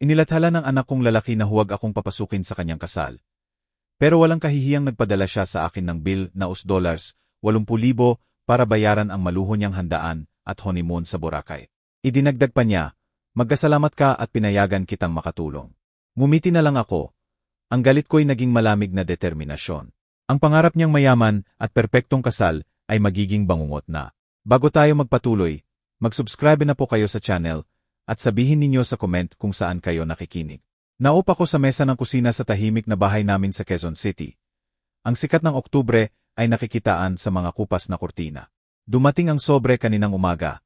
Inilathala ng anak kong lalaki na huwag akong papasukin sa kanyang kasal. Pero walang kahihiyang nagpadala siya sa akin ng bill na $80,000 para bayaran ang maluho niyang handaan at honeymoon sa Boracay. Idinagdag pa niya, magkasalamat ka at pinayagan kitang makatulong. Ngumiti na lang ako. Ang galit ko'y naging malamig na determinasyon. Ang pangarap niyang mayaman at perpektong kasal ay magiging bangungot na. Bago tayo magpatuloy, mag-subscribe na po kayo sa channel at sabihin ninyo sa comment kung saan kayo nakikinig. Naupa ko sa mesa ng kusina sa tahimik na bahay namin sa Quezon City. Ang sikat ng Oktubre ay nakikitaan sa mga kupas na kurtina. Dumating ang sobre kaninang umaga.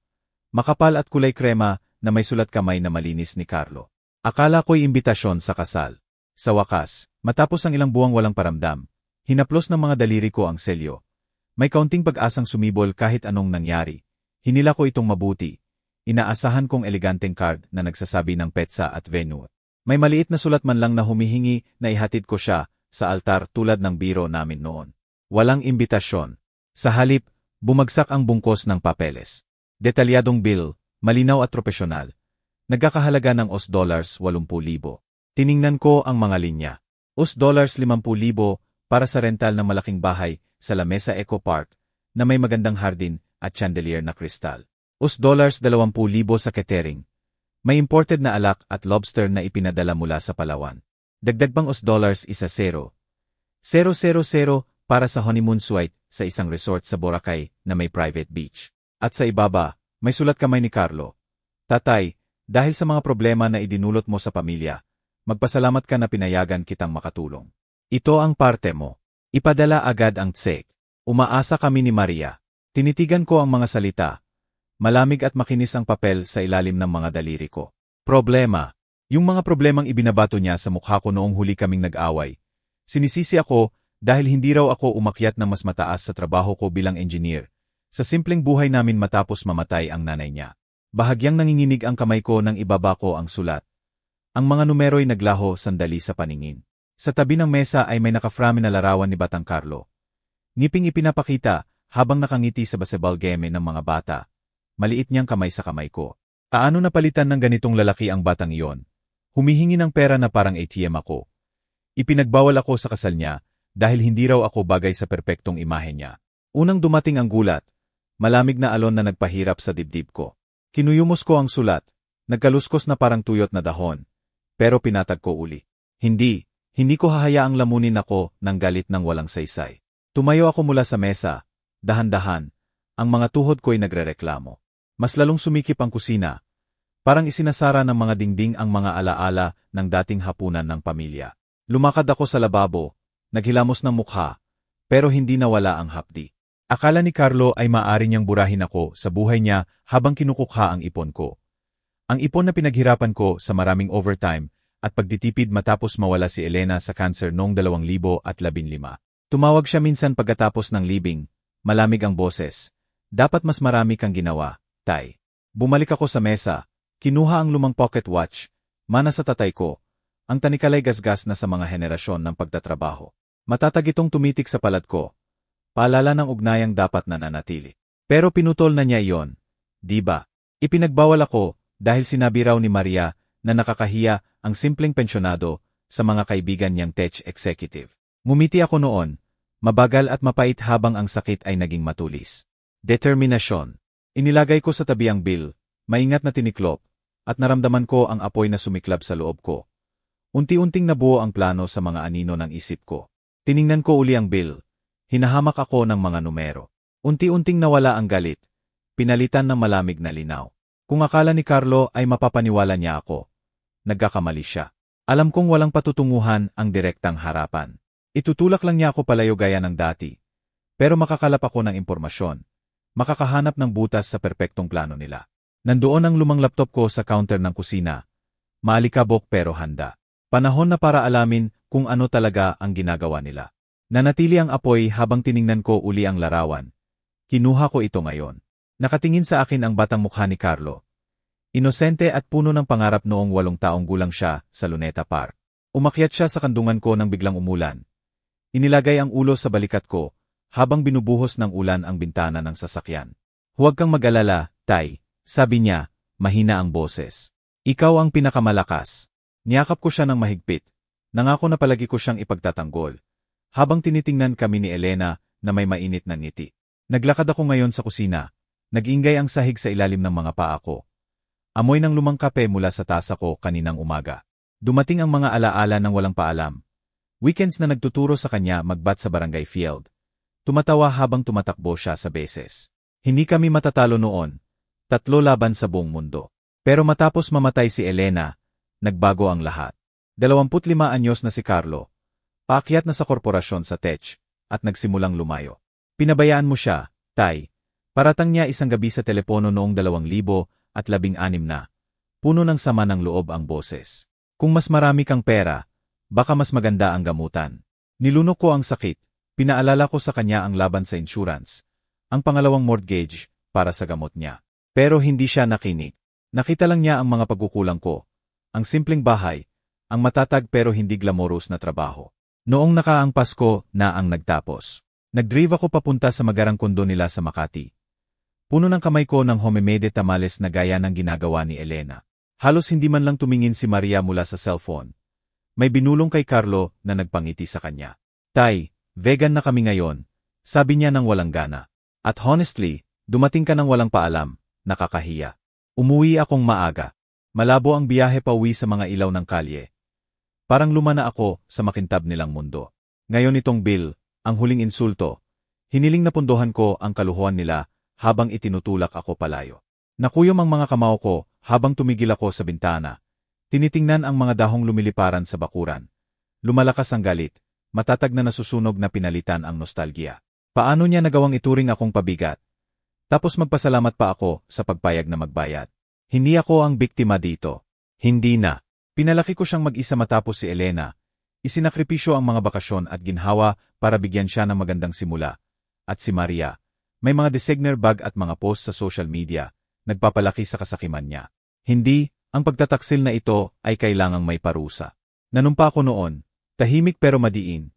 Makapal at kulay krema na may sulat kamay na malinis ni Carlo. Akala ko'y imbitasyon sa kasal. Sa wakas, matapos ang ilang buwang walang paramdam, hinaplos ng mga daliri ko ang selyo. May kaunting pag-asang sumibol kahit anong nangyari. Hinila ko itong mabuti. Inaasahan kong eleganteng card na nagsasabi ng petsa at venue. May maliit na sulat man lang na humihingi na ihatid ko siya sa altar tulad ng biro namin noon. Walang imbitasyon. Sa halip, bumagsak ang bungkos ng papeles. Detalyadong bill, malinaw at profesional. Nagkakahalaga ng $80,000. Tiningnan ko ang mga linya. $50,000 para sa rental ng malaking bahay sa La Mesa Eco Park na may magandang hardin at chandelier na kristal. $20,000 sa catering. May imported na alak at lobster na ipinadala mula sa Palawan. Dagdag pang $0 isa 0,000 para sa honeymoon suite sa isang resort sa Boracay na may private beach. At sa ibaba, may sulat kamay ni Carlo. Tatay, dahil sa mga problema na idinulot mo sa pamilya, magpasalamat ka na pinayagan kitang makatulong. Ito ang parte mo. Ipadala agad ang tsek. Umaasa kami ni Maria. Tinitigan ko ang mga salita. Malamig at makinis ang papel sa ilalim ng mga daliri ko. Problema. Yung mga problemang ibinabato niya sa mukha ko noong huli kaming nag-away. Sinisisi ako dahil hindi raw ako umakyat ng mas mataas sa trabaho ko bilang engineer. Sa simpleng buhay namin matapos mamatay ang nanay niya. Bahagyang nanginginig ang kamay ko nang ibaba ko ang sulat. Ang mga numero'y naglaho sandali sa paningin. Sa tabi ng mesa ay may nakaframe na larawan ni Batang Carlo. Ngiping ipinapakita habang nakangiti sa basketball game ng mga bata. Maliit niyang kamay sa kamay ko. Paano napalitan ng ganitong lalaki ang batang iyon? Humihingi ng pera na parang ATM ako. Ipinagbawal ako sa kasal niya dahil hindi raw ako bagay sa perpektong imahe niya. Unang dumating ang gulat. Malamig na alon na nagpahirap sa dibdib ko. Kinuyumos ko ang sulat. Nagkaluskos na parang tuyot na dahon. Pero pinatag ko uli. Hindi ko hahayaang lamunin ako ng galit ng walang saysay. Tumayo ako mula sa mesa. Dahan-dahan. Ang mga tuhod ko'y nagrereklamo. Mas lalong sumikip ang kusina. Parang isinasara ng mga dingding ang mga alaala ng dating hapunan ng pamilya. Lumakad ako sa lababo. Naghilamos ng mukha. Pero hindi nawala ang hapdi. Akala ni Carlo ay maaari niyang burahin ako sa buhay niya habang kinukukha ang ipon ko. Ang ipon na pinaghirapan ko sa maraming overtime at pagtitipid matapos mawala si Elena sa cancer noong 2015. Tumawag siya minsan pagkatapos ng libing. Malamig ang boses. Dapat mas marami kang ginawa, tay. Bumalik ako sa mesa. Kinuha ang lumang pocket watch. Mana sa tatay ko. Ang tanikalay gasgas na sa mga henerasyon ng pagtatrabaho. Matatag itong tumitik sa palad ko. Paalala ng ugnayang dapat nananatili. Pero pinutol na niya iyon. Di ba? Ipinagbawal ako dahil sinabi raw ni Maria na nakakahiya ang simpleng pensyonado sa mga kaibigan niyang tech executive. Ngumiti ako noon, mabagal at mapait habang ang sakit ay naging matulis. Determinasyon. Inilagay ko sa tabi ang bill, maingat na tiniklop, at naramdaman ko ang apoy na sumiklab sa loob ko. Unti-unting nabuo ang plano sa mga anino ng isip ko. Tiningnan ko uli ang bill. Hinahamak ako ng mga numero. Unti-unting nawala ang galit. Pinalitan ng malamig na linaw. Kung akala ni Carlo ay mapapaniwala niya ako, nagkakamali siya. Alam kong walang patutunguhan ang direktang harapan. Itutulak lang niya ako palayo gaya ng dati. Pero makakalap ako ng impormasyon. Makakahanap ng butas sa perpektong plano nila. Nandoon ang lumang laptop ko sa counter ng kusina. Maalikabok pero handa. Panahon na para alamin kung ano talaga ang ginagawa nila. Nanatili ang apoy habang tiningnan ko uli ang larawan. Kinuha ko ito ngayon. Nakatingin sa akin ang batang mukha ni Carlo. Inosente at puno ng pangarap noong 8 taong gulang siya sa Luneta Park. Umakyat siya sa kandungan ko nang biglang umulan. Inilagay ang ulo sa balikat ko habang binubuhos ng ulan ang bintana ng sasakyan. Huwag kang mag-alala, tay, sabi niya, mahina ang boses. Ikaw ang pinakamalakas. Niyakap ko siya ng mahigpit. Nangako na palagi ko siyang ipagtatanggol. Habang tinitingnan kami ni Elena na may mainit na ngiti. Naglakad ako ngayon sa kusina. Nag-ingay ang sahig sa ilalim ng mga paa ko. Amoy ng lumang kape mula sa tasa ko kaninang umaga. Dumating ang mga alaala ng walang paalam. Weekends na nagtuturo sa kanya magbat sa barangay field. Tumatawa habang tumatakbo siya sa beses. Hindi kami matatalo noon. 3 laban sa buong mundo. Pero matapos mamatay si Elena, nagbago ang lahat. 25 anyos na si Carlo. Paakyat na sa korporasyon sa Tech, at nagsimulang lumayo. Pinabayaan mo siya, Tay. Paratang niya isang gabi sa telepono noong 2016 na. Puno ng sama ng loob ang boses. Kung mas marami kang pera, baka mas maganda ang gamutan. Nilunok ko ang sakit. Pinaalala ko sa kanya ang laban sa insurance. Ang pangalawang mortgage para sa gamot niya. Pero hindi siya nakinig. Nakita lang niya ang mga pagkukulang ko. Ang simpleng bahay. Ang matatag pero hindi glamorous na trabaho. Noong nakaang Pasko na ang nagtapos. Nag-drive ako papunta sa magarang kondo nila sa Makati. Puno ng kamay ko ng homemade tamales na gaya ng ginagawa ni Elena. Halos hindi man lang tumingin si Maria mula sa cellphone. May binulong kay Carlo na nagpangiti sa kanya. Tay, vegan na kami ngayon, sabi niya nang walang gana. At honestly, dumating ka nang walang paalam, nakakahiya. Umuwi akong maaga. Malabo ang biyahe pa uwi sa mga ilaw ng kalye. Parang lumana ako sa makintab nilang mundo. Ngayon itong Bill, ang huling insulto. Hiniling na pundohan ko ang kaluhuan nila habang itinutulak ako palayo. Nakuyom ang mga kamao ko habang tumigil ako sa bintana. Tinitingnan ang mga dahong lumiliparan sa bakuran. Lumalakas ang galit, matatag na nasusunog na pinalitan ang nostalgia. Paano niya nagawang ituring akong pabigat? Tapos magpasalamat pa ako sa pagpayag na magbayad. Hindi ako ang biktima dito. Hindi na. Pinalaki ko siyang mag-isa matapos si Elena. Isinakripisyo ang mga bakasyon at ginhawa para bigyan siya ng magandang simula. At si Maria, may mga designer bag at mga post sa social media, nagpapalaki sa kasakiman niya. Hindi, ang pagtataksil na ito ay kailangang may parusa. Nanumpa ko noon, tahimik pero madiin.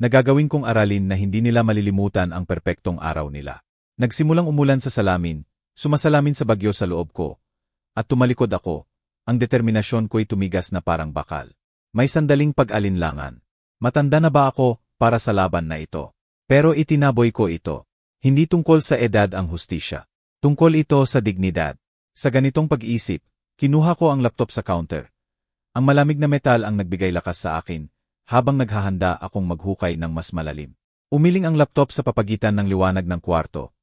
Nagagawin kong aralin na hindi nila malilimutan ang perpektong araw nila. Nagsimulang umulan sa salamin, sumasalamin sa bagyo sa loob ko. At tumalikod ako. Ang determinasyon ko'y tumigas na parang bakal. May sandaling pag-alinlangan. Matanda na ba ako para sa laban na ito? Pero itinaboy ko ito. Hindi tungkol sa edad ang hustisya. Tungkol ito sa dignidad. Sa ganitong pag-iisip, kinuha ko ang laptop sa counter. Ang malamig na metal ang nagbigay lakas sa akin, habang naghahanda akong maghukay ng mas malalim. Umiling ang laptop sa papagitan ng liwanag ng kwarto.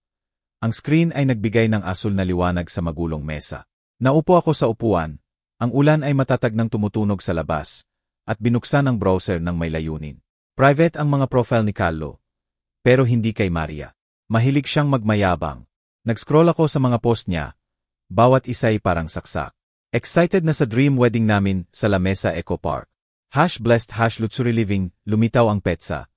Ang screen ay nagbigay ng asul na liwanag sa magulong mesa. Naupo ako sa upuan. Ang ulan ay matatag ng tumutunog sa labas, at binuksan ang browser ng may layunin. Private ang mga profile ni Carlo, pero hindi kay Maria. Mahilig siyang magmayabang. Nag-scroll ako sa mga post niya, bawat isa'y parang saksak. Excited na sa dream wedding namin sa La Mesa Eco Park. #blessed #luxury living, lumitaw ang petsa.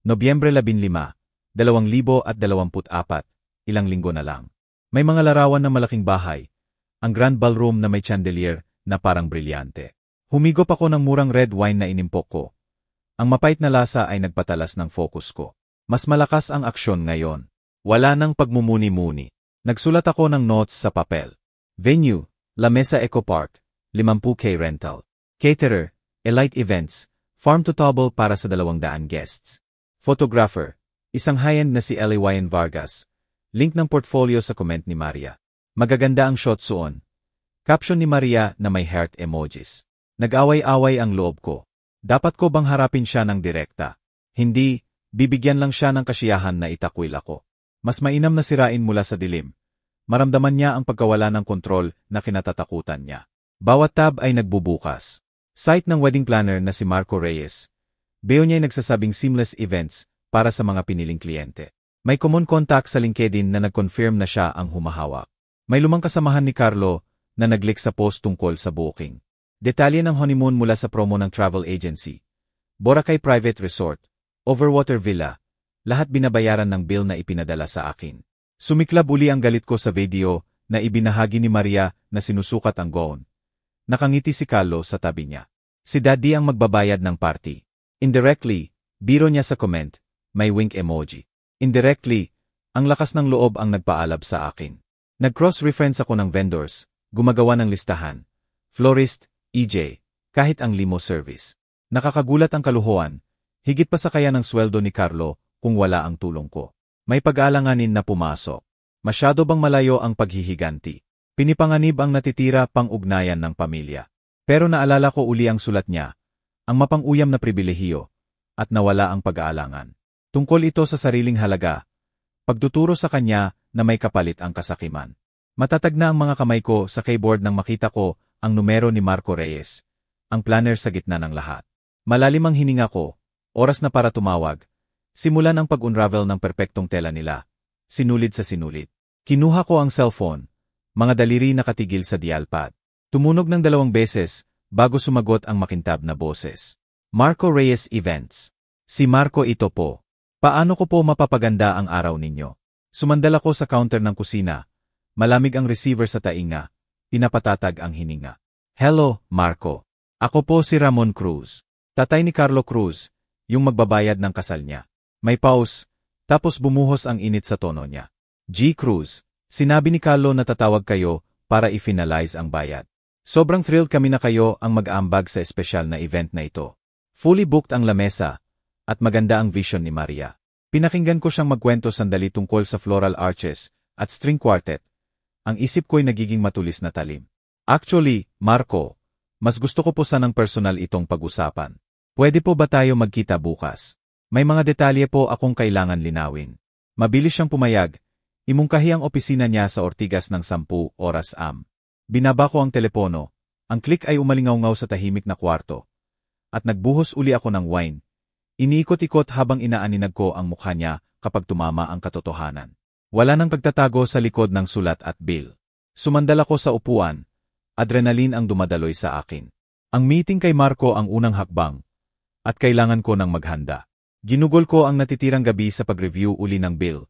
Nobyembre 15, 2024, ilang linggo na lang. May mga larawan ng malaking bahay, ang grand ballroom na may chandelier, na parang brilyante. Humigop ako ng murang red wine na inimpok ko. Ang mapait na lasa ay nagpatalas ng focus ko. Mas malakas ang aksyon ngayon. Wala nang pagmumuni-muni. Nagsulat ako ng notes sa papel. Venue, La Mesa Eco Park, 50K rental. Caterer, Elite Events, farm to table para sa 200 guests. Photographer, isang high-end na si Elian Vargas. Link ng portfolio sa comment ni Maria. Magaganda ang shot suon. Caption ni Maria na may heart emojis. Nag-away-away ang loob ko. Dapat ko bang harapin siya ng direkta? Hindi, bibigyan lang siya ng kasiyahan na itakwil ako. Mas mainam na sirain mula sa dilim. Maramdaman niya ang pagkawala ng kontrol na kinatatakutan niya. Bawat tab ay nagbubukas. Site ng wedding planner na si Marco Reyes. Bio niya'y nagsasabing seamless events para sa mga piniling kliyente. May common contact sa LinkedIn na nag-confirm na siya ang humahawak. May lumang kasamahan ni Carlo na nag-click sa post tungkol sa booking. Detalye ng honeymoon mula sa promo ng travel agency. Boracay Private Resort, Overwater Villa, lahat binabayaran ng bill na ipinadala sa akin. Sumiklab uli ang galit ko sa video na ibinahagi ni Maria na sinusukat ang gown. Nakangiti si Carlo sa tabi niya. Si Daddy ang magbabayad ng party. Indirectly, biro niya sa comment, may wink emoji. Indirectly, ang lakas ng loob ang nagpaalab sa akin. Nag-cross-reference ako ng vendors, gumagawa ng listahan. Florist, EJ, kahit ang limo service. Nakakagulat ang kaluhuan, higit pa sa kaya ng sweldo ni Carlo kung wala ang tulong ko. May pag-aalanganin na pumasok. Masyado bang malayo ang paghihiganti? Pinipanganib ang natitira pang-ugnayan ng pamilya. Pero naalala ko uli ang sulat niya, ang mapang-uyam na pribilehiyo, at nawala ang pag-aalangan. Tungkol ito sa sariling halaga, pagtuturo sa kanya na may kapalit ang kasakiman. Matatag na ang mga kamay ko sa keyboard nang makita ko ang numero ni Marco Reyes, ang planner sa gitna ng lahat. Malalim ang hininga ko, oras na para tumawag. Simulan ang pag-unravel ng perpektong tela nila. Sinulid sa sinulid. Kinuha ko ang cellphone, mga daliri nakatigil sa dial pad. Tumunog ng 2 beses bago sumagot ang makintab na boses. Marco Reyes Events. Si Marco ito po. Paano ko po mapapaganda ang araw ninyo? Sumandal ako sa counter ng kusina. Malamig ang receiver sa tainga. Pinapatatag ang hininga. Hello, Marco. Ako po si Ramon Cruz. Tatay ni Carlo Cruz, yung magbabayad ng kasal niya. May pause, tapos bumuhos ang init sa tono niya. G. Cruz, sinabi ni Carlo na tatawag kayo para i-finalize ang bayad. Sobrang thrilled kami na kayo ang mag-aambag sa espesyal na event na ito. Fully booked ang lamesa, at maganda ang vision ni Maria. Pinakinggan ko siyang magkwento sandali tungkol sa floral arches at string quartet. Ang isip ko'y nagiging matulis na talim. Actually, Marco, mas gusto ko po sanang personal itong pag-usapan. Pwede po ba tayo magkita bukas? May mga detalye po akong kailangan linawin. Mabilis siyang pumayag. Imungkahi ang opisina niya sa Ortigas ng 10 oras am. Binaba ko ang telepono. Ang click ay umalingaw-ngaw sa tahimik na kwarto. At nagbuhos uli ako ng wine. Iniikot-ikot habang inaaninag ko ang mukha niya kapag tumama ang katotohanan. Wala nang pagtatago sa likod ng sulat at bill. Sumandal ako sa upuan. Adrenaline ang dumadaloy sa akin. Ang meeting kay Marco ang unang hakbang. At kailangan ko ng maghanda. Ginugol ko ang natitirang gabi sa pag-review uli ng bill.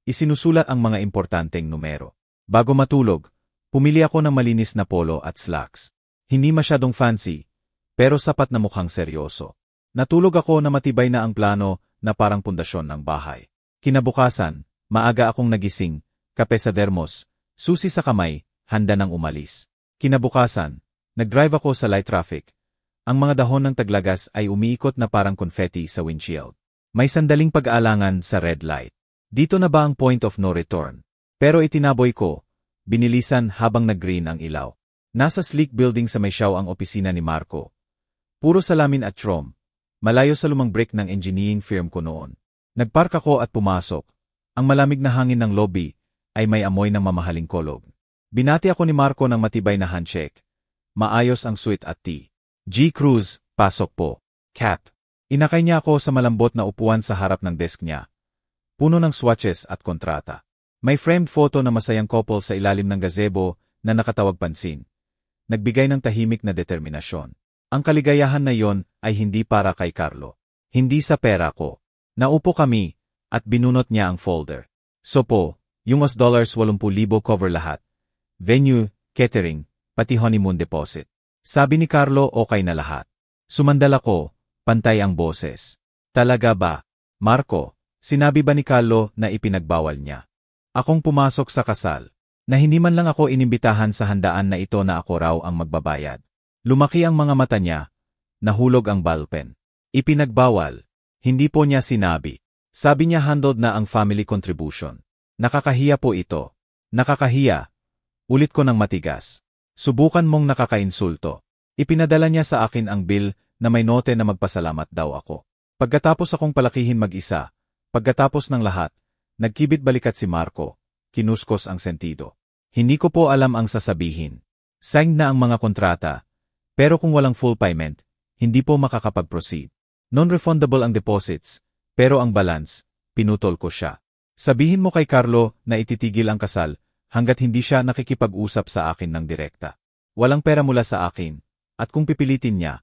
Isinusulat ang mga importanteng numero. Bago matulog, pumili ako ng malinis na polo at slacks. Hindi masyadong fancy, pero sapat na mukhang seryoso. Natulog ako na matibay na ang plano na parang pundasyon ng bahay. Kinabukasan, maaga akong nagising, kape sa dermos, susi sa kamay, handa nang umalis. Kinabukasan, nag-drive ako sa light traffic. Ang mga dahon ng taglagas ay umiikot na parang confetti sa windshield. May sandaling pag-aalangan sa red light. Dito na ba ang point of no return? Pero itinaboy ko, binilisan habang nag-green ang ilaw. Nasa sleek building sa Maysiao ang opisina ni Marco. Puro salamin at chrome. Malayo sa lumang brick ng engineering firm ko noon. Nagpark ako at pumasok. Ang malamig na hangin ng lobby ay may amoy ng mamahaling kolog. Binati ako ni Marco ng matibay na handshake. Maayos ang suite at tea. G. Cruz, pasok po. Cap. Inakay niya ako sa malambot na upuan sa harap ng desk niya. Puno ng swatches at kontrata. May framed photo na masayang couple sa ilalim ng gazebo na nakatawag pansin. Nagbigay ng tahimik na determinasyon. Ang kaligayahan na yon ay hindi para kay Carlo. Hindi sa pera ko. Naupo kami, at binunot niya ang folder. So po, yung $80,000 cover lahat. Venue, catering, pati honeymoon deposit. Sabi ni Carlo okay na lahat. Sumandal ako, pantay ang boses. Talaga ba? Marco, sinabi ba ni Carlo na ipinagbawal niya? Akong pumasok sa kasal. Na hindi man lang ako inimbitahan sa handaan na ito na ako raw ang magbabayad. Lumaki ang mga mata niya. Nahulog ang ballpen. Ipinagbawal. Hindi po niya sinabi. Sabi niya handled na ang family contribution. Nakakahiya po ito. Nakakahiya. Ulit ko ng matigas. Subukan mong nakakainsulto. Ipinadala niya sa akin ang bill na may note na magpasalamat daw ako. Pagkatapos akong palakihin mag-isa, pagkatapos ng lahat, nagkibit balikat si Marco, kinuskos ang sentido. Hindi ko po alam ang sasabihin. Signed na ang mga kontrata, pero kung walang full payment, hindi po makakapag-proceed. Non-refundable ang deposits, pero ang balance, pinutol ko siya. Sabihin mo kay Carlo na ititigil ang kasal, hanggat hindi siya nakikipag-usap sa akin ng direkta. Walang pera mula sa akin, at kung pipilitin niya,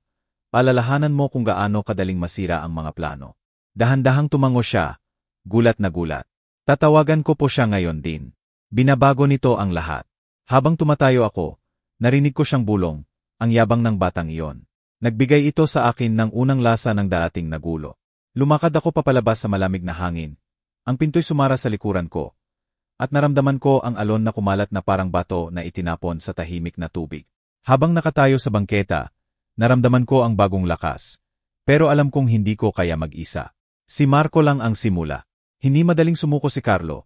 palalahanan mo kung gaano kadaling masira ang mga plano. Dahan-dahang tumango siya, gulat na gulat. Tatawagan ko po siya ngayon din. Binabago nito ang lahat. Habang tumatayo ako, narinig ko siyang bulong, ang yabang ng batang iyon. Nagbigay ito sa akin ng unang lasa ng dating nagulo. Lumakad ako papalabas sa malamig na hangin. Ang pinto'y sumara sa likuran ko. At naramdaman ko ang alon na kumalat na parang bato na itinapon sa tahimik na tubig. Habang nakatayo sa bangketa, Naramdaman ko ang bagong lakas. Pero alam kong hindi ko kaya mag-isa. Si Marco lang ang simula. Hindi madaling sumuko si Carlo.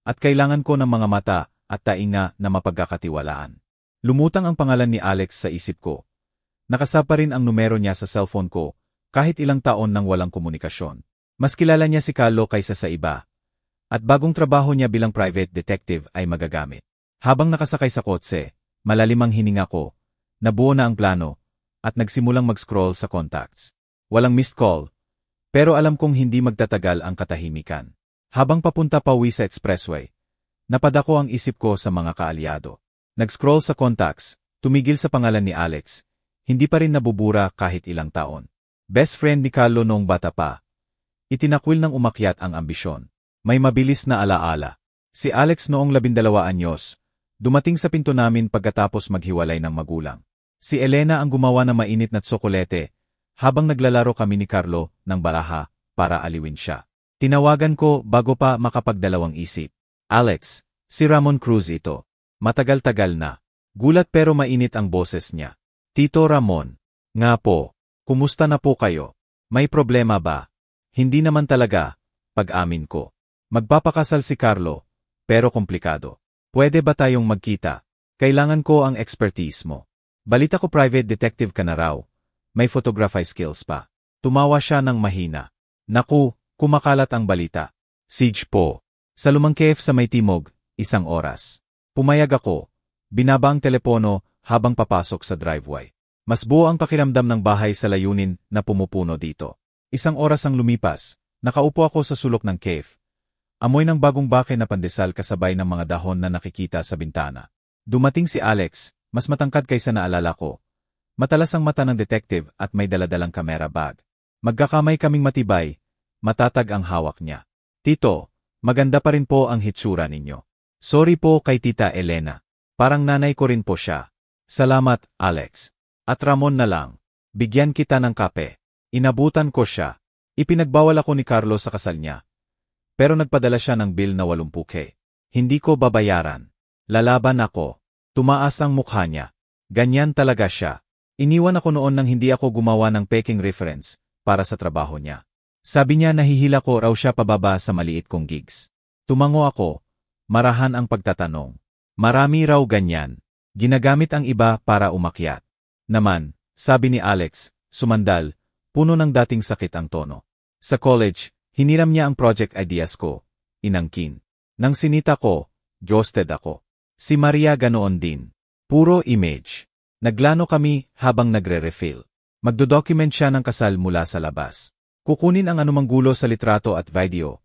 At kailangan ko ng mga mata at tainga na mapagkakatiwalaan. Lumutang ang pangalan ni Alex sa isip ko. Nakasapa rin ang numero niya sa cellphone ko kahit ilang taon nang walang komunikasyon. Mas kilala niya si Carlo kaysa sa iba. At bagong trabaho niya bilang private detective ay magagamit. Habang nakasakay sa kotse, malalim ang hininga ko, nabuo na ang plano, at nagsimulang mag-scroll sa contacts. Walang missed call, pero alam kong hindi magtatagal ang katahimikan. Habang papunta pa uwi sa expressway, napadako ang isip ko sa mga kaalyado. Nag-scroll sa contacts, tumigil sa pangalan ni Alex, hindi pa rin nabubura kahit ilang taon. Best friend ni Carlo noong bata pa. Itinakwil ng umakyat ang ambisyon. May mabilis na alaala. Si Alex noong 12 anyos, dumating sa pinto namin pagkatapos maghiwalay ng magulang. Si Elena ang gumawa ng mainit na tsokolete, habang naglalaro kami ni Carlo ng baraha para aliwin siya. Tinawagan ko bago pa makapagdalawang isip. Alex, si Ramon Cruz ito. Matagal-tagal na. Gulat pero mainit ang boses niya. Tito Ramon. Nga po. Kumusta na po kayo? May problema ba? Hindi naman talaga. Pag-amin ko. Magpapakasal si Carlo, pero komplikado. Pwede ba tayong magkita? Kailangan ko ang expertise mo. Balita ko private detective ka na raw. May photography skills pa. Tumawa siya ng mahina. Naku, kumakalat ang balita. Siege po. Sa lumang cave sa may timog, 1 oras. Pumayag ako. Binaba ang telepono habang papasok sa driveway. Mas buo ang pakiramdam ng bahay sa layunin na pumupuno dito. 1 oras ang lumipas. Nakaupo ako sa sulok ng cave. Amoy ng bagong bake na pandesal kasabay ng mga dahon na nakikita sa bintana. Dumating si Alex, mas matangkad kaysa naalala ko. Matalas ang mata ng detective at may daladalang kamera bag. Magkakamay kaming matibay, matatag ang hawak niya. Tito, maganda pa rin po ang hitsura ninyo. Sorry po kay Tita Elena. Parang nanay ko rin po siya. Salamat, Alex. At Ramon na lang. Bigyan kita ng kape. Inabutan ko siya. Ipinagbawal ako ni Carlo sa kasal niya. Pero nagpadala siya ng bill na 80K. Hindi ko babayaran. Lalaban ako. Tumaas ang mukha niya. Ganyan talaga siya. Iniwan ako noon nang hindi ako gumawa ng peking reference para sa trabaho niya. Sabi niya nahihila ko raw siya pababa sa maliit kong gigs. Tumango ako. Marahan ang pagtatanong. Marami raw ganyan. Ginagamit ang iba para umakyat. Naman, sabi ni Alex, sumandal, puno ng dating sakit ang tono. Sa college, hiniram niya ang project ideas ko, inangkin. Nang sinita ko, ghosted ako. Si Maria ganoon din. Puro image. Naglano kami habang nagre-refill. Magdodocument siya ng kasal mula sa labas. Kukunin ang anumang gulo sa litrato at video.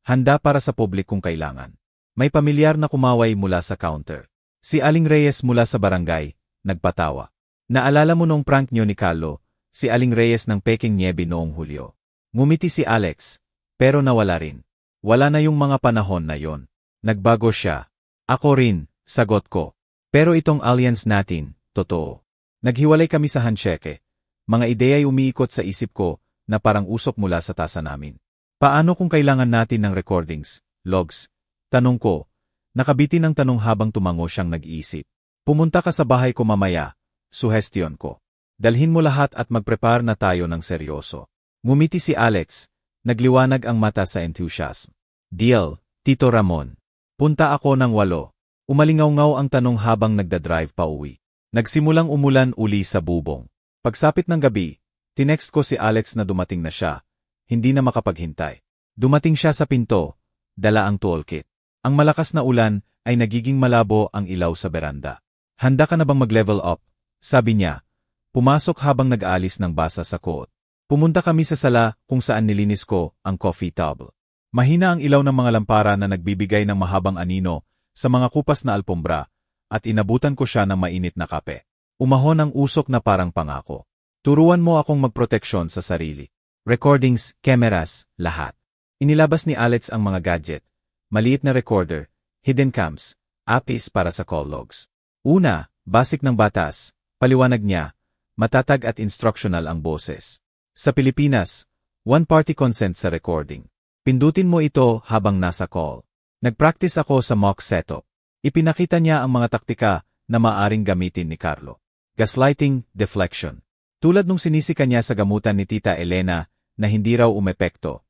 Handa para sa publik kung kailangan. May pamilyar na kumaway mula sa counter. Si Aling Reyes mula sa barangay, nagpatawa. Naalala mo nung prank niyo ni Carlo, si Aling Reyes ng Peking Niebe noong Hulyo. Ngumiti si Alex. Pero nawala rin. Wala na yung mga panahon na yon. Nagbago siya. Ako rin, sagot ko. Pero itong alliance natin, totoo. Naghiwalay kami sa handshake. Mga ideya'y umiikot sa isip ko na parang usok mula sa tasa namin. Paano kung kailangan natin ng recordings, logs? Tanong ko. Nakabitin ang tanong habang tumango siyang nag-iisip. Pumunta ka sa bahay ko mamaya, suhestyon ko. Dalhin mo lahat at magprepare na tayo ng seryoso. Ngumiti si Alex. Nagliwanag ang mata sa enthusiasm. Deal, Tito Ramon. Punta ako ng 8. Umalingaw-ngaw ang tanong habang nagdadrive pa uwi. Nagsimulang umulan uli sa bubong. Pagsapit ng gabi, tinext ko si Alex na dumating na siya. Hindi na makapaghintay. Dumating siya sa pinto, dala ang toolkit. Ang malakas na ulan ay nagiging malabo ang ilaw sa beranda. Handa ka na bang mag-level up? Sabi niya. Pumasok habang nag-aalis ng basa sa coat. Pumunta kami sa sala kung saan nilinis ko ang coffee table. Mahina ang ilaw ng mga lampara na nagbibigay ng mahabang anino sa mga kupas na alpombra at inabutan ko siya ng mainit na kape. Umahon ang usok na parang pangako. Turuan mo akong magproteksyon sa sarili. Recordings, cameras, lahat. Inilabas ni Alex ang mga gadget. Maliit na recorder, hidden cams, apps para sa call logs. Una, basic ng batas, paliwanag niya, matatag at instructional ang boses. Sa Pilipinas, one-party consent sa recording. Pindutin mo ito habang nasa call. Nagpractice ako sa mock setup. Ipinakita niya ang mga taktika na maaring gamitin ni Carlo. Gaslighting, deflection. Tulad nung sinisika niya sa gamutan ni Tita Elena na hindi raw umepekto.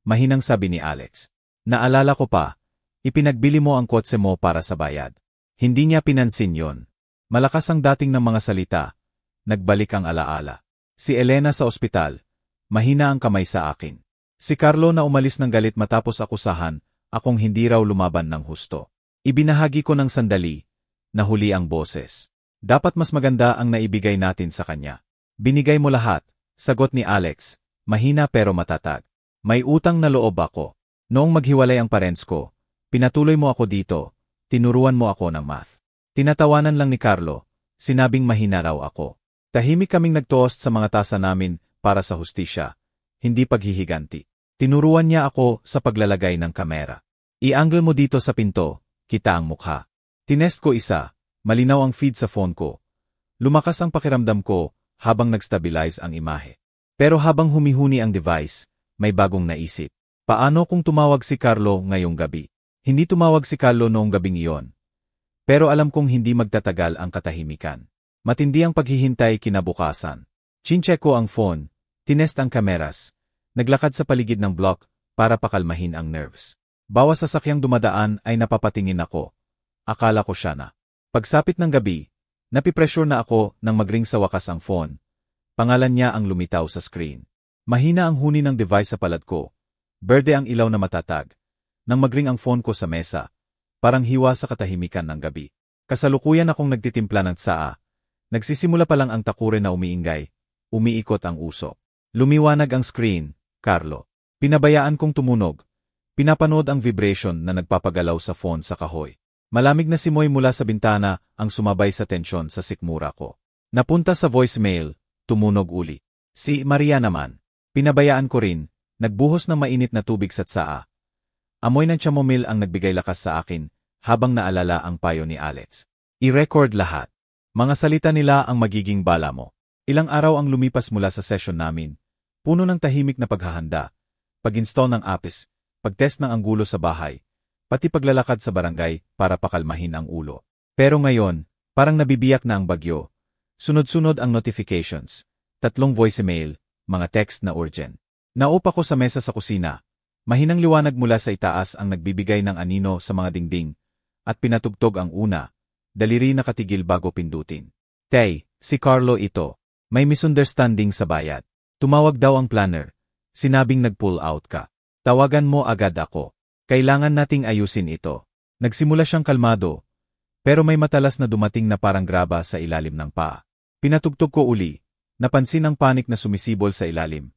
Mahinang sabi ni Alex. Naalala ko pa, ipinagbili mo ang kotse mo para sa bayad. Hindi niya pinansin yon. Malakas ang dating ng mga salita. Nagbalik ang alaala. Si Elena sa ospital. Mahina ang kamay sa akin. Si Carlo na umalis ng galit matapos akusahan, akong hindi raw lumaban ng husto. Ibinahagi ko ng sandali. Nahuli ang boses. Dapat mas maganda ang naibigay natin sa kanya. Binigay mo lahat, sagot ni Alex. Mahina pero matatag. May utang na loob ako. Noong maghiwalay ang parents ko, pinatuloy mo ako dito, tinuruan mo ako ng math. Tinatawanan lang ni Carlo, sinabing mahina raw ako. Tahimik kaming nagtoast sa mga tasa namin para sa hustisya, hindi paghihiganti. Tinuruan niya ako sa paglalagay ng kamera. I-angle mo dito sa pinto, kita ang mukha. Tinest ko isa, malinaw ang feed sa phone ko. Lumakas ang pakiramdam ko habang nag-stabilize ang imahe. Pero habang humihuni ang device, may bagong naisip. Paano kung tumawag si Carlo ngayong gabi? Hindi tumawag si Carlo noong gabing iyon. Pero alam kong hindi magtatagal ang katahimikan. Matindi ang paghihintay kinabukasan. Chincheck ko ang phone, tinest ang kameras, naglakad sa paligid ng block para pakalmahin ang nerves. Bawas sasakyang dumadaan ay napapatingin ako. Akala ko siya na. Pagsapit ng gabi, napipressure na ako nang magring sa wakas ang phone. Pangalan niya ang lumitaw sa screen. Mahina ang huni ng device sa palad ko. Berde ang ilaw na matatag. Nang magring ang phone ko sa mesa, parang hiwa sa katahimikan ng gabi. Kasalukuyan akong nagtitimpla ng tsaa. Nagsisimula pa lang ang takure na umiingay. Umiikot ang usok. Lumiwanag ang screen, Carlo. Pinabayaan kong tumunog. Pinapanood ang vibration na nagpapagalaw sa phone sa kahoy. Malamig na simoy mula sa bintana ang sumabay sa tensyon sa sikmura ko. Napunta sa voicemail, tumunog uli. Si Maria naman. Pinabayaan ko rin. Nagbuhos ng mainit na tubig sa tsaa. Amoy ng chamomile ang nagbigay lakas sa akin habang naalala ang payo ni Alex. I-record lahat. Mga salita nila ang magiging bala mo. Ilang araw ang lumipas mula sa session namin. Puno ng tahimik na paghahanda. Pag-install ng apps, pag-test ng anggulo sa bahay, pati paglalakad sa barangay para pakalmahin ang ulo. Pero ngayon, parang nabibiyak na ang bagyo. Sunod-sunod ang notifications. 3 voicemail, mga text na urgent. Naupa ko sa mesa sa kusina. Mahinang liwanag mula sa itaas ang nagbibigay ng anino sa mga dingding, at pinatugtog ang una. Daliri nakatigil bago pindutin. Tay, si Carlo ito. May misunderstanding sa bayad. Tumawag daw ang planner. Sinabing nag-pull out ka. Tawagan mo agad ako. Kailangan nating ayusin ito. Nagsimula siyang kalmado, pero may matalas na dumating na parang graba sa ilalim ng paa. Pinatugtog ko uli. Napansin ang panik na sumisibol sa ilalim.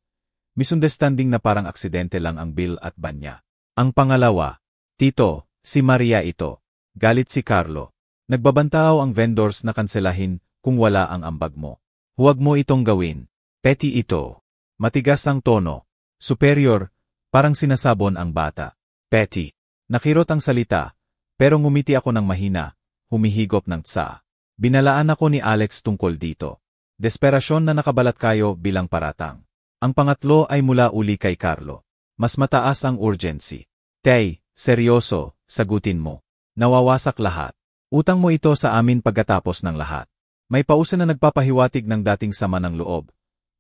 Misunderstanding na parang aksidente lang ang bill at ban niya. Ang pangalawa, Tito, si Maria ito. Galit si Carlo. Nagbabantaaw ang vendors na kanselahin kung wala ang ambag mo. Huwag mo itong gawin. Petty ito. Matigas ang tono. Superior, parang sinasabon ang bata. Petty. Nakirot ang salita, pero ngumiti ako ng mahina, humihigop ng tsa. Binalaan ako ni Alex tungkol dito. Desperasyon na nakabalat kayo bilang paratang. Ang pangatlo ay mula uli kay Carlo. Mas mataas ang urgency. Tay, seryoso, sagutin mo. Nawawasak lahat. Utang mo ito sa amin pagkatapos ng lahat. May pausa na nagpapahiwatig ng dating sama ng loob.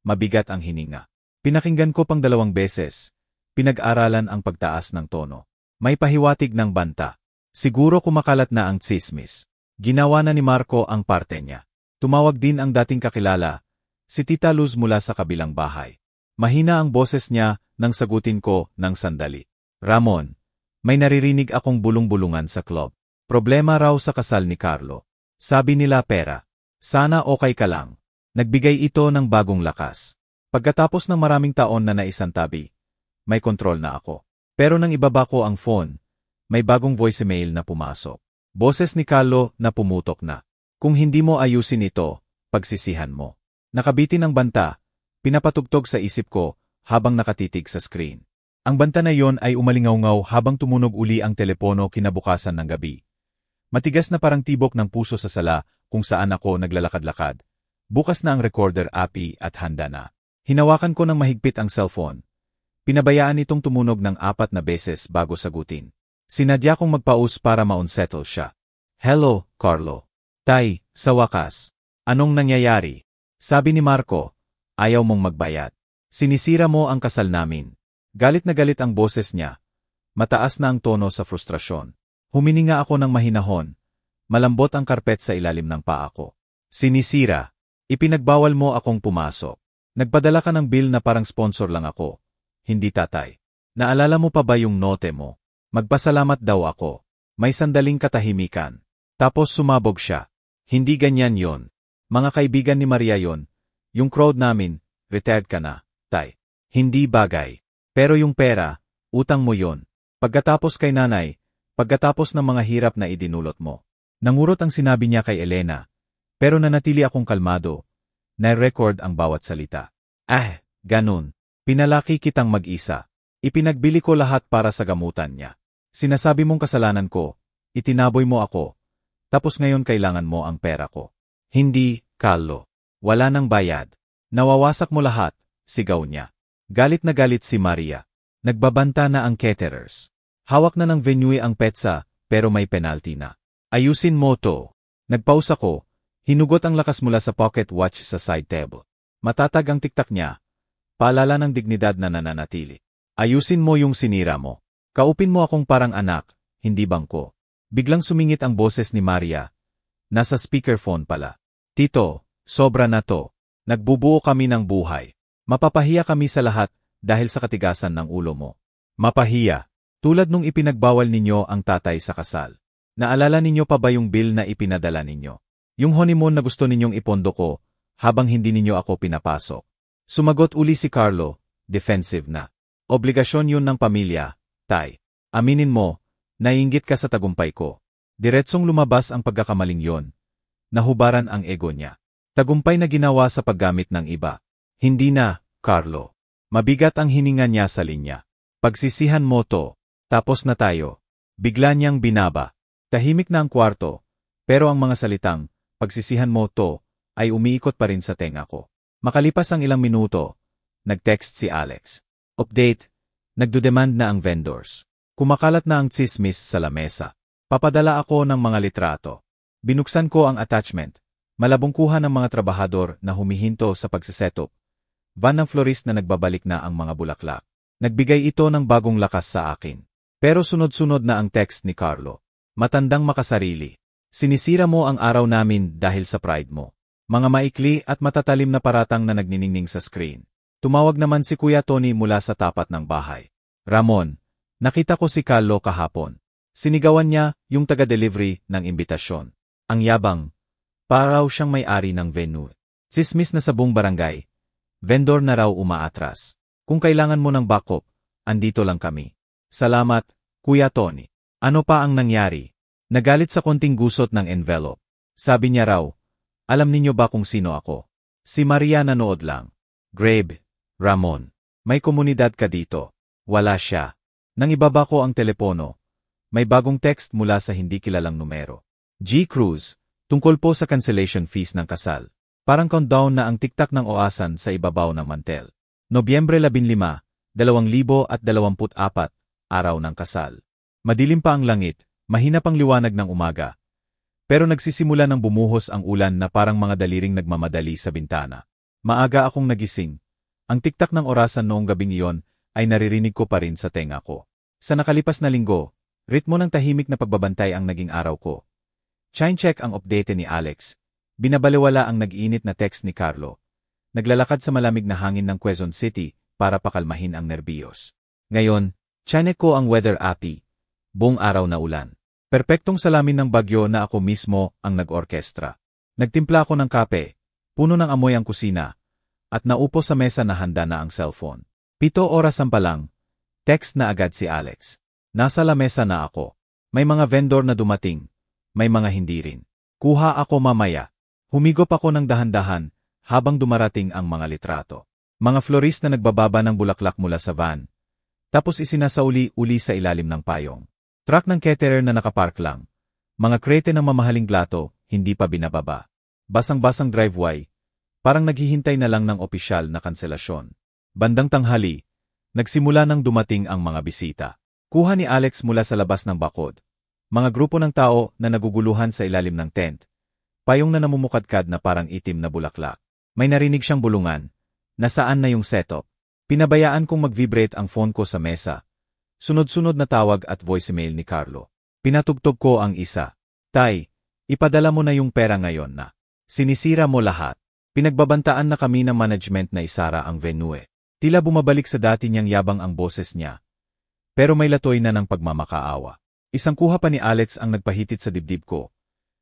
Mabigat ang hininga. Pinakinggan ko pang 2 beses. Pinag-aralan ang pagtaas ng tono. May pahiwatig ng banta. Siguro kumakalat na ang tsismis. Ginawa na ni Marco ang parte niya. Tumawag din ang dating kakilala, si Tita Luz mula sa kabilang bahay. Mahina ang boses niya nang sagutin ko ng sandali. Ramon, may naririnig akong bulong-bulungan sa club. Problema raw sa kasal ni Carlo. Sabi nila pera. Sana okay ka lang. Nagbigay ito ng bagong lakas. Pagkatapos ng maraming taon na naisantabi, may kontrol na ako. Pero nang ibaba ko ang phone, may bagong voicemail na pumasok. Boses ni Carlo na pumutok na. Kung hindi mo ayusin ito, pagsisihan mo. Nakabitin ang banta. Pinapatugtog sa isip ko habang nakatitig sa screen. Ang banta na yon ay umalingaw-ngaw habang tumunog uli ang telepono kinabukasan ng gabi. Matigas na parang tibok ng puso sa sala kung saan ako naglalakad-lakad. Bukas na ang recorder API at handa na. Hinawakan ko ng mahigpit ang cellphone. Pinabayaan itong tumunog ng 4 na beses bago sagutin. Sinadya kong magpaus para ma-unsettle siya. Hello, Carlo. Tay, sa wakas. Anong nangyayari? Sabi ni Marco, ayaw mong magbayad. Sinisira mo ang kasal namin. Galit na galit ang boses niya. Mataas na ang tono sa frustrasyon. Humininga ako ng mahinahon. Malambot ang karpet sa ilalim ng paa ko. Sinisira. Ipinagbawal mo akong pumasok. Nagpadala ka ng bill na parang sponsor lang ako. Hindi tatay. Naalala mo pa ba yung note mo? Magpasalamat daw ako. May sandaling katahimikan. Tapos sumabog siya. Hindi ganyan yon. Mga kaibigan ni Maria yon. Yung crowd namin, retired ka na, tay. Hindi bagay. Pero yung pera, utang mo yon. Pagkatapos kay nanay, pagkatapos ng mga hirap na idinulot mo. Nangurot ang sinabi niya kay Elena. Pero nanatili akong kalmado. Na-record ang bawat salita. Ganun. Pinalaki kitang mag-isa. Ipinagbili ko lahat para sa gamutan niya. Sinasabi mong kasalanan ko, itinaboy mo ako. Tapos ngayon kailangan mo ang pera ko. Hindi, Carlo. Wala nang bayad. Nawawasak mo lahat, sigaw niya. Galit na galit si Maria. Nagbabanta na ang caterers. Hawak na ng venue ang petsa, pero may penalty na. Ayusin mo to. Nagpause ako. Hinugot ang lakas mula sa pocket watch sa side table. Matatag ang tiktak niya. Paalala ng dignidad na nananatili. Ayusin mo yung sinira mo. Kaupin mo akong parang anak, hindi bangko. Biglang sumingit ang boses ni Maria. Nasa speakerphone pala. Tito, sobra na to. Nagbubuo kami ng buhay. Mapapahiya kami sa lahat dahil sa katigasan ng ulo mo. Mapahiya. Tulad nung ipinagbawal ninyo ang tatay sa kasal. Naalala ninyo pa ba yung bill na ipinadala ninyo? Yung honeymoon na gusto ninyong ipondo ko habang hindi ninyo ako pinapasok. Sumagot uli si Carlo, defensive na. Obligasyon yun ng pamilya, tay. Aminin mo, naiinggit ka sa tagumpay ko. Diretsong lumabas ang pagkakamaling yon. Nahubaran ang ego niya. Tagumpay na ginawa sa paggamit ng iba. Hindi na, Carlo. Mabigat ang hininga niya sa linya. Pagsisihan mo to. Tapos na tayo. Bigla niyang binaba. Tahimik na ang kwarto. Pero ang mga salitang, pagsisihan mo to, ay umiikot pa rin sa tenga ko. Makalipas ang ilang minuto, nag-text si Alex. Update, nagdodemand na ang vendors. Kumakalat na ang tsismis sa lamesa. Papadala ako ng mga litrato. Binuksan ko ang attachment. Malabungkuhan ng mga trabahador na humihinto sa pagsisetup. Van ng florist na nagbabalik na ang mga bulaklak. Nagbigay ito ng bagong lakas sa akin. Pero sunod-sunod na ang text ni Carlo. Matandang makasarili. Sinisira mo ang araw namin dahil sa pride mo. Mga maikli at matatalim na paratang na nagniningning sa screen. Tumawag naman si Kuya Tony mula sa tapat ng bahay. Ramon, nakita ko si Carlo kahapon. Sinigawan niya yung taga-delivery ng imbitasyon. Ang yabang, para raw siyang may-ari ng venue. Sismis na sa buong barangay. Vendor na raw umaatras. Kung kailangan mo ng backup, andito lang kami. Salamat, Kuya Tony. Ano pa ang nangyari? Nagalit sa konting gusot ng envelope. Sabi niya raw, alam ninyo ba kung sino ako? Si Maria nanood lang. Grabe, Ramon. May komunidad ka dito. Wala siya. Nang ibaba ko ang telepono, may bagong text mula sa hindi kilalang numero. G. Cruz, tungkol po sa cancellation fees ng kasal. Parang countdown na ang tiktak ng oasan sa ibabaw ng mantel. Nobyembre 15, 2024, araw ng kasal. Madilim pa ang langit, mahina pang liwanag ng umaga. Pero nagsisimula ng bumuhos ang ulan na parang mga daliring nagmamadali sa bintana. Maaga akong nagising. Ang tiktak ng orasan noong gabing iyon ay naririnig ko pa rin sa tenga ko. Sa nakalipas na linggo, ritmo ng tahimik na pagbabantay ang naging araw ko. Chine-check ang update ni Alex. Binabaliwala ang nag-iinit na text ni Carlo. Naglalakad sa malamig na hangin ng Quezon City para pakalmahin ang nerbiyos. Ngayon, chinek ko ang weather app. Buong araw na ulan. Perpektong salamin ng bagyo na ako mismo ang nag-orkestra. Nagtimpla ako ng kape, puno ng amoy ang kusina, at naupo sa mesa na handa na ang cellphone. 7 orasan pa lang, text na agad si Alex. Nasa lamesa na ako. May mga vendor na dumating, may mga hindi rin. Kuha ako mamaya. Humigop ako ng dahan-dahan habang dumarating ang mga litrato. Mga florist na nagbababa ng bulaklak mula sa van. Tapos isinasauli-uli sa ilalim ng payong. Truck ng caterer na nakapark lang. Mga krete ng mamahaling plato, hindi pa binababa. Basang-basang driveway. Parang naghihintay na lang ng opisyal na kanselasyon. Bandang tanghali, nagsimula nang dumating ang mga bisita. Kuha ni Alex mula sa labas ng bakod. Mga grupo ng tao na naguguluhan sa ilalim ng tent. Payong na namumukadkad na parang itim na bulaklak. May narinig siyang bulungan. Nasaan na yung setup? Pinabayaan kong mag-vibrate ang phone ko sa mesa. Sunod-sunod na tawag at voicemail ni Carlo. Pinatugtog ko ang isa. Tay, ipadala mo na yung pera ngayon na. Sinisira mo lahat. Pinagbabantaan na kami ng management na isara ang venue. Tila bumabalik sa dati niyang yabang ang boses niya. Pero may latoy na ng pagmamakaawa. Isang kuha pa ni Alex ang nagpahitit sa dibdib ko.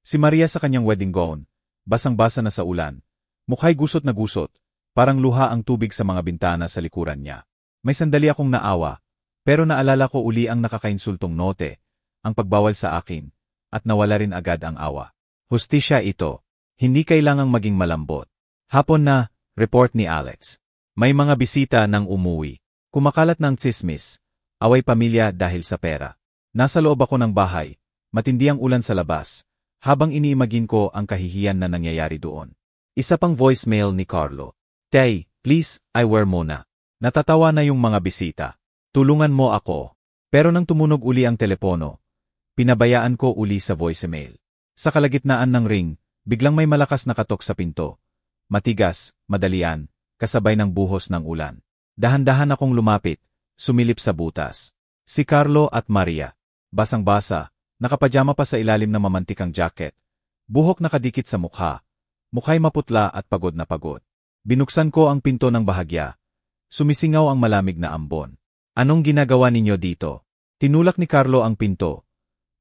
Si Maria sa kanyang wedding gown, basang-basa na sa ulan. Mukha'y gusot na gusot, parang luha ang tubig sa mga bintana sa likuran niya. May sandali akong naawa, pero naalala ko uli ang nakakainsultong note, ang pagbawal sa akin, at nawala rin agad ang awa. Hustisya ito. Hindi kailangang maging malambot. Hapon na, report ni Alex. May mga bisita nang umuwi. Kumakalat ng tsismis. Away pamilya dahil sa pera. Nasa loob ako ng bahay. Matindi ang ulan sa labas. Habang iniimagine ko ang kahihiyan na nangyayari doon. Isa pang voicemail ni Carlo. Tay, please, I wear muna. Natatawa na yung mga bisita. Tulungan mo ako. Pero nang tumunog uli ang telepono, pinabayaan ko uli sa voicemail. Sa kalagitnaan ng ring, biglang may malakas na katok sa pinto. Matigas, madalian, kasabay ng buhos ng ulan. Dahan-dahan akong lumapit, sumilip sa butas. Si Carlo at Maria. Basang-basa, nakapajama pa sa ilalim ng mamantikang jacket. Buhok nakadikit sa mukha. Mukha'y maputla at pagod na pagod. Binuksan ko ang pinto ng bahagya. Sumisingaw ang malamig na ambon. Anong ginagawa ninyo dito? Tinulak ni Carlo ang pinto.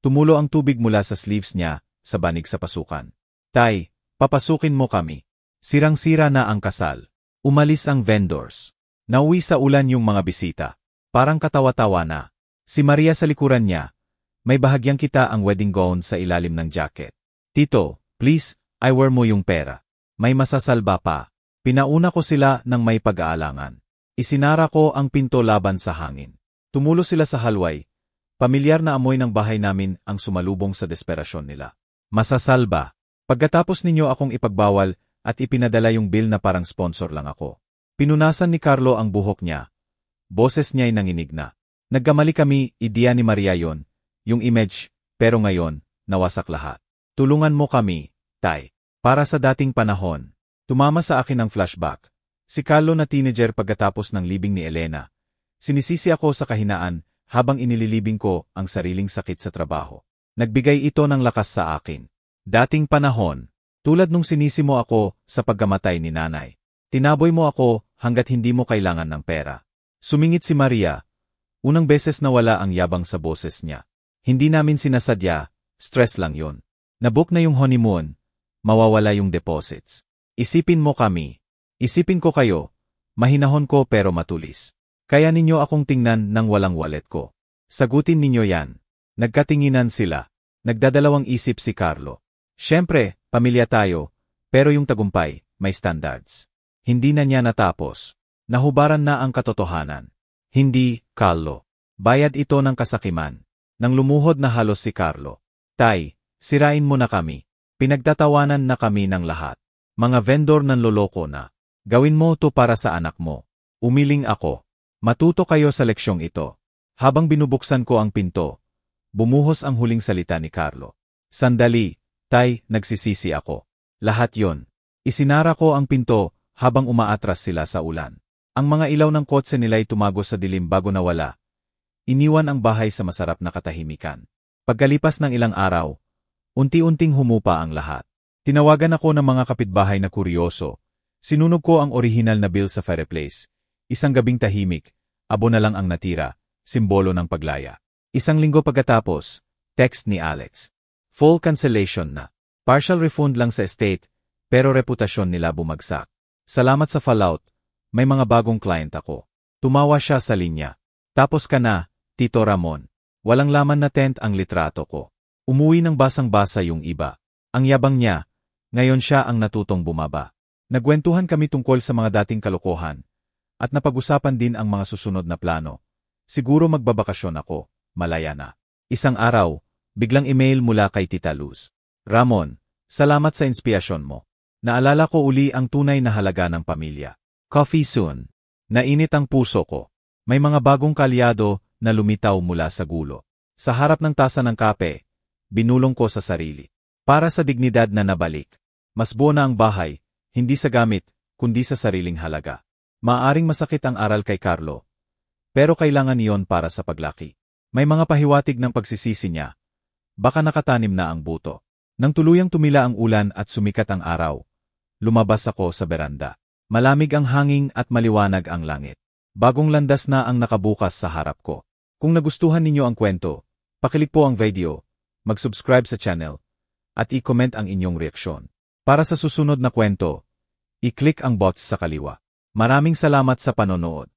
Tumulo ang tubig mula sa sleeves niya, sa banig sa pasukan. Tay, papasukin mo kami. Sirang-sira na ang kasal. Umalis ang vendors. Nauwi sa ulan yung mga bisita. Parang katawa-tawa na. Si Maria sa likuran niya. May bahagyang kita ang wedding gown sa ilalim ng jacket. Tito, please, I wear mo yung pera. May masasalba pa. Pinauna ko sila ng may pag-aalangan. Isinara ko ang pinto laban sa hangin. Tumulo sila sa halway. Pamilyar na amoy ng bahay namin ang sumalubong sa desperasyon nila. Masasalba. Pagkatapos ninyo akong ipagbawal at ipinadala yung bill na parang sponsor lang ako. Pinunasan ni Carlo ang buhok niya. Boses niya'y nanginig na. Nagkamali kami, ideya ni Maria yon. Yung image, pero ngayon, nawasak lahat. Tulungan mo kami, Tay. Para sa dating panahon, tumama sa akin ang flashback. Si Carlo na teenager pagkatapos ng libing ni Elena. Sinisisi ako sa kahinaan habang inililibing ko ang sariling sakit sa trabaho. Nagbigay ito ng lakas sa akin. Dating panahon, tulad nung sinisi mo ako sa pagkamatay ni nanay. Tinaboy mo ako hanggat hindi mo kailangan ng pera. Sumingit si Maria. Unang beses nawala ang yabang sa boses niya. Hindi namin sinasadya, stress lang yon. Nabook na yung honeymoon, mawawala yung deposits. Isipin mo kami. Isipin ko kayo. Mahinahon ko pero matulis. Kaya ninyo akong tingnan ng walang wallet ko. Sagutin ninyo yan. Nagkatinginan sila. Nagdadalawang isip si Carlo. Siyempre, pamilya tayo, pero yung tagumpay, may standards. Hindi na niya natapos. Nahubaran na ang katotohanan. Hindi, Carlo. Bayad ito ng kasakiman. Nang lumuhod na halos si Carlo. Tay, sirain mo na kami. Pinagtatawanan na kami ng lahat. Mga vendor nanloloko na. Gawin mo to para sa anak mo. Umiling ako. Matuto kayo sa leksyong ito. Habang binubuksan ko ang pinto, bumuhos ang huling salita ni Carlo. Sandali, Tay, nagsisisi ako. Lahat yon. Isinara ko ang pinto habang umaatras sila sa ulan. Ang mga ilaw ng kotse nila'y tumago sa dilim bago nawala. Iniwan ang bahay sa masarap na katahimikan. Pagkalipas ng ilang araw, unti-unting humupa ang lahat. Tinawagan ako ng mga kapitbahay na kuryoso. Sinunog ko ang orihinal na bill sa fireplace. Isang gabing tahimik, abo na lang ang natira, simbolo ng paglaya. Isang linggo pagkatapos, text ni Alex. Full cancellation na. Partial refund lang sa estate, pero reputasyon nila bumagsak. Salamat sa fallout, may mga bagong client ako. Tumawa siya sa linya. Tapos ka na, Tito Ramon. Walang laman na tent ang litrato ko. Umuwi ng basang-basa yung iba. Ang yabang niya, ngayon siya ang natutong bumaba. Nagwentuhan kami tungkol sa mga dating kalokohan, at napag-usapan din ang mga susunod na plano. Siguro magbabakasyon ako, malaya na. Isang araw, biglang email mula kay Tita Luz. Ramon, salamat sa inspirasyon mo. Naalala ko uli ang tunay na halaga ng pamilya. Coffee soon. Nainit ang puso ko. May mga bagong kalyado na lumitaw mula sa gulo. Sa harap ng tasa ng kape, binulong ko sa sarili. Para sa dignidad na nabalik. Mas buo na ang bahay, hindi sa gamit, kundi sa sariling halaga. Maaring masakit ang aral kay Carlo, pero kailangan iyon para sa paglaki. May mga pahiwatig ng pagsisisi niya. Baka nakatanim na ang buto. Nang tuluyang tumila ang ulan at sumikat ang araw, lumabas ako sa beranda. Malamig ang hangin at maliwanag ang langit. Bagong landas na ang nakabukas sa harap ko. Kung nagustuhan ninyo ang kwento, pakilik po ang video, mag-subscribe sa channel, at i-comment ang inyong reaksyon. Para sa susunod na kwento, i-click ang box sa kaliwa. Maraming salamat sa panonood.